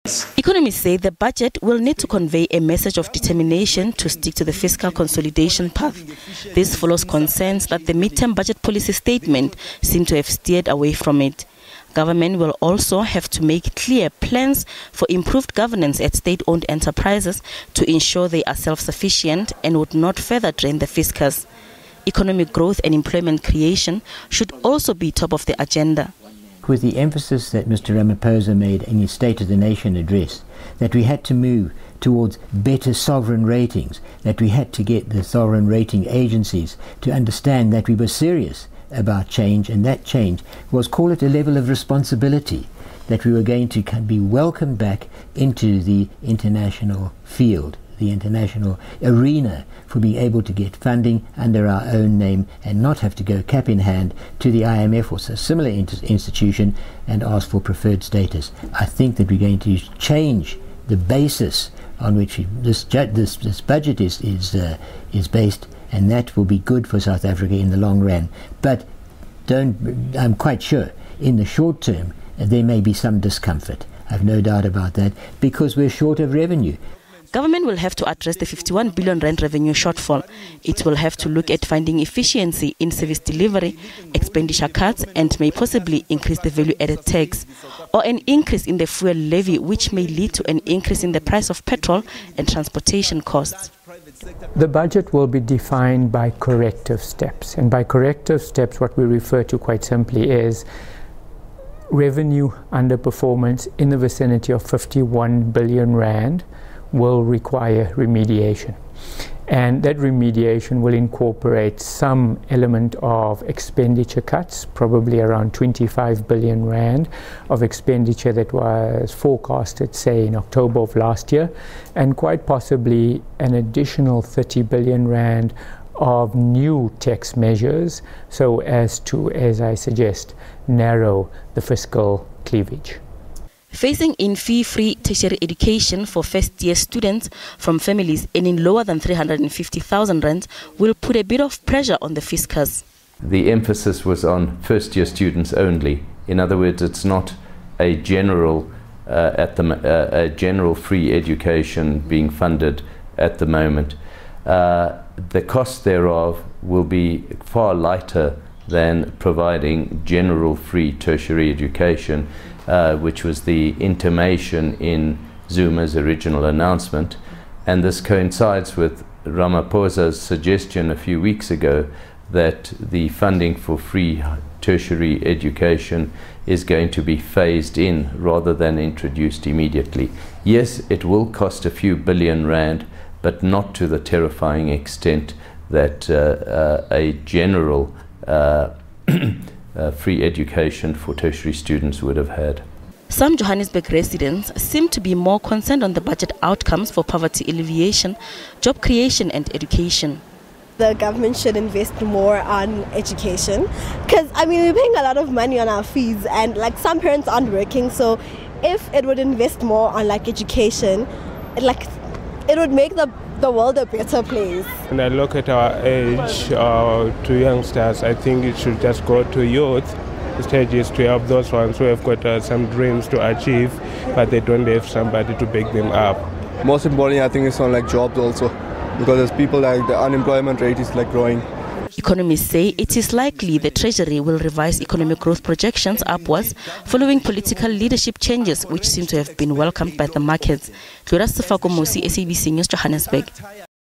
Economists say the budget will need to convey a message of determination to stick to the fiscal consolidation path. This follows concerns that the midterm budget policy statement seemed to have steered away from it. Government will also have to make clear plans for improved governance at state-owned enterprises to ensure they are self-sufficient and would not further drain the fiscus. Economic growth and employment creation should also be top of the agenda. With the emphasis that Mr. Ramaphosa made in his State of the Nation address, that we had to move towards better sovereign ratings, that we had to get the sovereign rating agencies to understand that we were serious about change, and that change was, call it a level of responsibility, that we were going to be welcomed back into the international field, the international arena, for being able to get funding under our own name and not have to go cap in hand to the IMF or a similar institution and ask for preferred status. I think that we're going to change the basis on which this budget is based, and that will be good for South Africa in the long run. But I'm quite sure in the short term there may be some discomfort. I've no doubt about that, because we're short of revenue. Government will have to address the 51 billion rand revenue shortfall. It will have to look at finding efficiency in service delivery, expenditure cuts, and may possibly increase the value-added tax, or an increase in the fuel levy, which may lead to an increase in the price of petrol and transportation costs. The budget will be defined by corrective steps, and by corrective steps what we refer to quite simply is revenue underperformance in the vicinity of 51 billion rand will require remediation, and that remediation will incorporate some element of expenditure cuts, probably around 25 billion rand of expenditure that was forecasted, say, in October of last year, and quite possibly an additional 30 billion rand of new tax measures, so as to, as I suggest, narrow the fiscal cleavage. Phasing in fee-free tertiary education for first-year students from families earning lower than 350,000 rand will put a bit of pressure on the fiscus. The emphasis was on first-year students only. In other words, it's not a general general free education being funded at the moment. The cost thereof will be far lighter than providing general free tertiary education, which was the intimation in Zuma's original announcement. And this coincides with Ramaphosa's suggestion a few weeks ago that the funding for free tertiary education is going to be phased in rather than introduced immediately. Yes, it will cost a few billion rand, but not to the terrifying extent that a general free education for tertiary students would have had. Some Johannesburg residents seem to be more concerned on the budget outcomes for poverty alleviation, job creation and education. The government should invest more on education, because we're paying a lot of money on our fees, and some parents aren't working, so if it would invest more on education, it would make the world a better place. When I look at our age to youngsters, I think it should just go to youth stages to help those ones who have got some dreams to achieve, but they don't have somebody to back them up. Most importantly, I think it's on jobs also, because there's people the unemployment rate is growing. Economists say it is likely the Treasury will revise economic growth projections upwards following political leadership changes, which seem to have been welcomed by the markets. SABC News, Johannesburg.